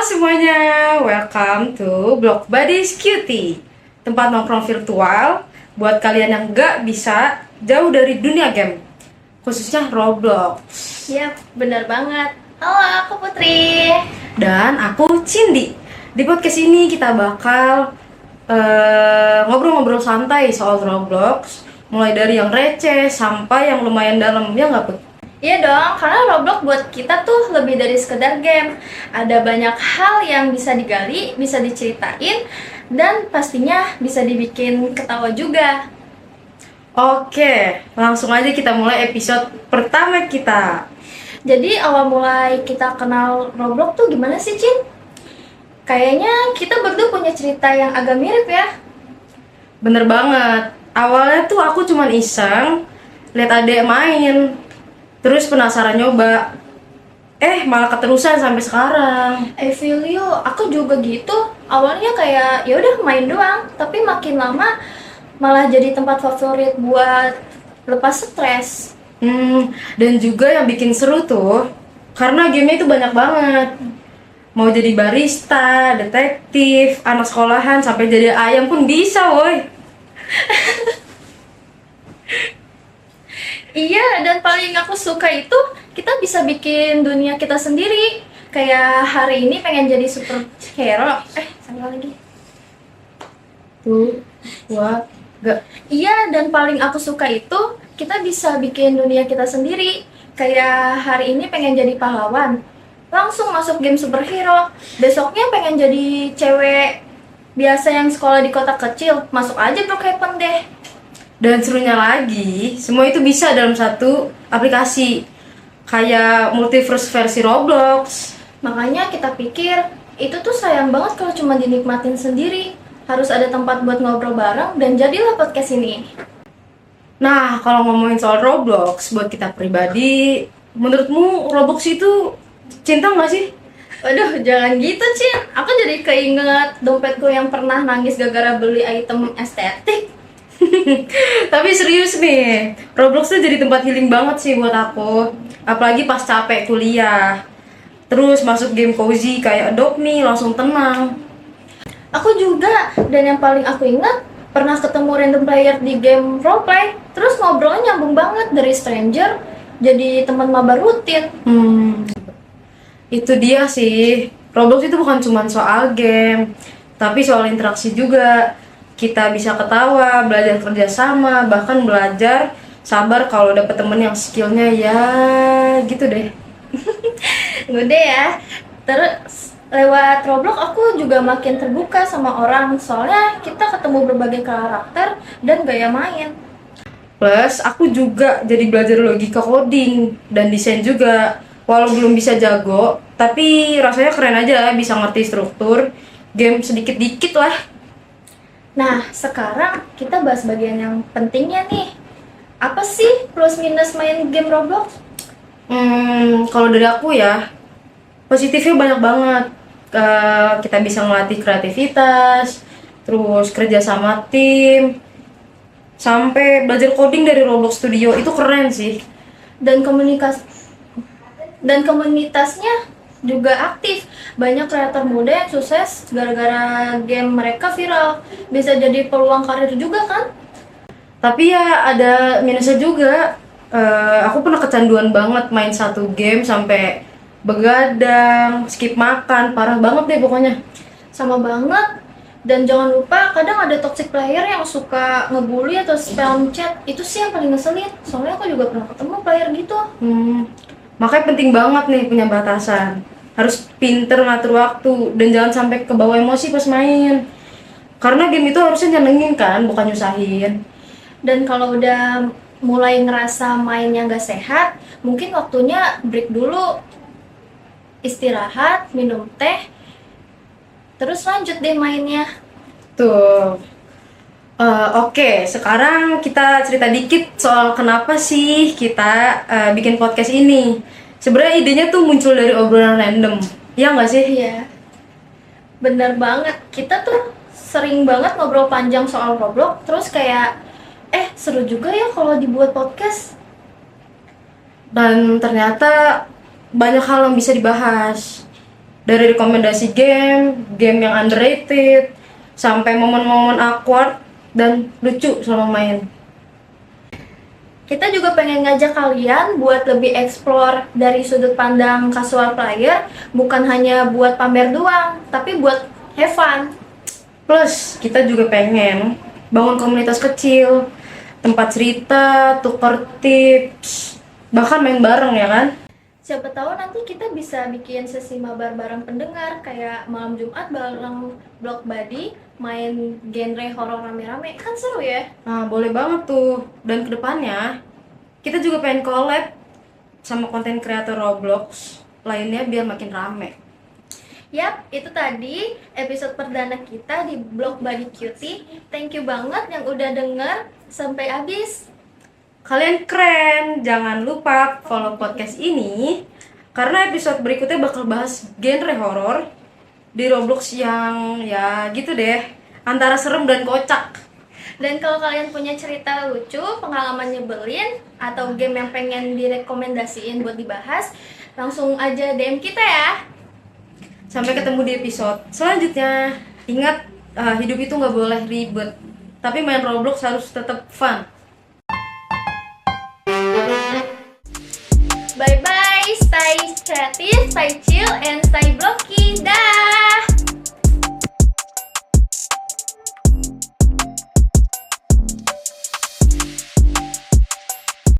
semuanya, welcome to Block Buddies Cutie, tempat nongkrong virtual buat kalian yang gak bisa jauh dari dunia game, khususnya Roblox. Yap, bener banget. Halo, aku Putri. Dan aku Cindy. Di podcast ini kita bakal ngobrol-ngobrol santai soal Roblox, mulai dari yang receh sampai yang lumayan dalam, ya nggak, Put? Iya dong, karena Roblox buat kita tuh lebih dari sekedar game. Ada banyak hal yang bisa digali, bisa diceritain, dan pastinya bisa dibikin ketawa juga. Oke, langsung aja kita mulai episode pertama kita. Jadi awal mulai kita kenal Roblox tuh gimana sih, Cin? Kayaknya kita berdua punya cerita yang agak mirip ya. Bener banget, awalnya tuh aku cuman iseng lihat adek main, terus penasaran nyoba, malah keterusan sampai sekarang. Feel you, aku juga gitu. Awalnya kayak ya udah main doang, tapi makin lama malah jadi tempat favorit buat lepas stres. Dan juga yang bikin seru tuh, karena gamenya itu banyak banget. Mau jadi barista, detektif, anak sekolahan, sampai jadi ayam pun bisa, woi. Iya, dan paling aku suka itu kita bisa bikin dunia kita sendiri. Kayak hari ini pengen jadi superhero. Salah lagi. Tuh, wah, gak. Iya, dan paling aku suka itu kita bisa bikin dunia kita sendiri. Kayak hari ini pengen jadi pahlawan, langsung masuk game superhero. Besoknya pengen jadi cewek biasa yang sekolah di kota kecil, masuk aja Brookhaven deh. Dan serunya lagi, semua itu bisa dalam satu aplikasi. Kayak multiverse versi Roblox. Makanya kita pikir, itu tuh sayang banget kalau cuma dinikmatin sendiri. Harus ada tempat buat ngobrol bareng dan jadilah podcast ini. Nah, kalau ngomongin soal Roblox, buat kita pribadi, menurutmu Roblox itu cinta nggak sih? Waduh, jangan gitu, Cin. Aku jadi keinget dompetku yang pernah nangis gara-gara beli item estetik. Tapi serius nih, Roblox tuh jadi tempat healing banget sih buat aku. Apalagi pas capek kuliah. Terus masuk game cozy kayak Adopt Me, langsung tenang. Aku juga, dan yang paling aku ingat, pernah ketemu random player di game roleplay. Terus ngobrolnya nyambung banget dari stranger jadi teman mabar rutin. Itu dia sih. Roblox itu bukan cuma soal game, tapi soal interaksi juga. Kita bisa ketawa, belajar kerjasama, bahkan belajar sabar kalau dapet temen yang skillnya ya gitu deh. Udah ya. Terus lewat Roblox aku juga makin terbuka sama orang, soalnya kita ketemu berbagai karakter dan gaya main. Plus aku juga jadi belajar logika coding dan desain juga. Walau belum bisa jago, tapi rasanya keren aja bisa ngerti struktur game sedikit-dikit lah. Nah, sekarang kita bahas bagian yang pentingnya nih. Apa sih plus minus main game Roblox? Kalau dari aku ya, positifnya banyak banget. Kita bisa ngelatih kreativitas, terus kerja sama tim, sampai belajar coding dari Roblox Studio itu keren sih. Dan komunitasnya juga aktif. Banyak kreator muda yang sukses gara-gara game mereka viral. Bisa jadi peluang karir juga kan? Tapi ya ada minusnya juga. Aku pernah kecanduan banget main satu game sampai begadang, skip makan, parah banget deh pokoknya. Sama banget. Dan jangan lupa kadang ada toxic player yang suka ngebully atau spam chat. Itu sih yang paling ngeselin. Soalnya aku juga pernah ketemu player gitu. Makanya penting banget nih punya batasan. Harus pinter ngatur waktu dan jangan sampai kebawa emosi pas main. Karena game itu harusnya nyenengin kan, bukan nyusahin. Dan kalau udah mulai ngerasa mainnya nggak sehat, mungkin waktunya break dulu. Istirahat, minum teh, terus lanjut deh mainnya. Tuh. Oke, sekarang kita cerita dikit soal kenapa sih kita bikin podcast ini. Sebenarnya idenya tuh muncul dari obrolan random, ya nggak sih? Iya, bener banget. Kita tuh sering banget ngobrol panjang soal Roblox, terus kayak, seru juga ya kalau dibuat podcast. Dan ternyata banyak hal yang bisa dibahas. Dari rekomendasi game yang underrated, sampai momen-momen awkward dan lucu selama main. Kita juga pengen ngajak kalian buat lebih explore dari sudut pandang casual player, bukan hanya buat pamer doang, tapi buat have fun. Plus, kita juga pengen bangun komunitas kecil, tempat cerita, tukar tips, bahkan main bareng ya kan? Siapa tahu nanti kita bisa bikin sesi mabar bareng pendengar, kayak malam Jumat bareng Block Buddy, main genre horor rame-rame, kan seru ya? Nah, boleh banget tuh. Dan kedepannya, kita juga pengen collab sama konten kreator Roblox lainnya biar makin rame. Yap, itu tadi episode perdana kita di Block Buddy Cutie. Thank you banget yang udah denger sampai habis. Kalian keren, jangan lupa follow podcast ini karena episode berikutnya bakal bahas genre horor di Roblox yang ya gitu deh, antara serem dan kocak. Dan kalau kalian punya cerita lucu, pengalaman nyebelin, atau game yang pengen direkomendasiin buat dibahas, langsung aja DM kita ya. Sampai ketemu di episode selanjutnya. Ingat, hidup itu nggak boleh ribet, tapi main Roblox harus tetap fun. Bye bye, stay creative, stay chill, and stay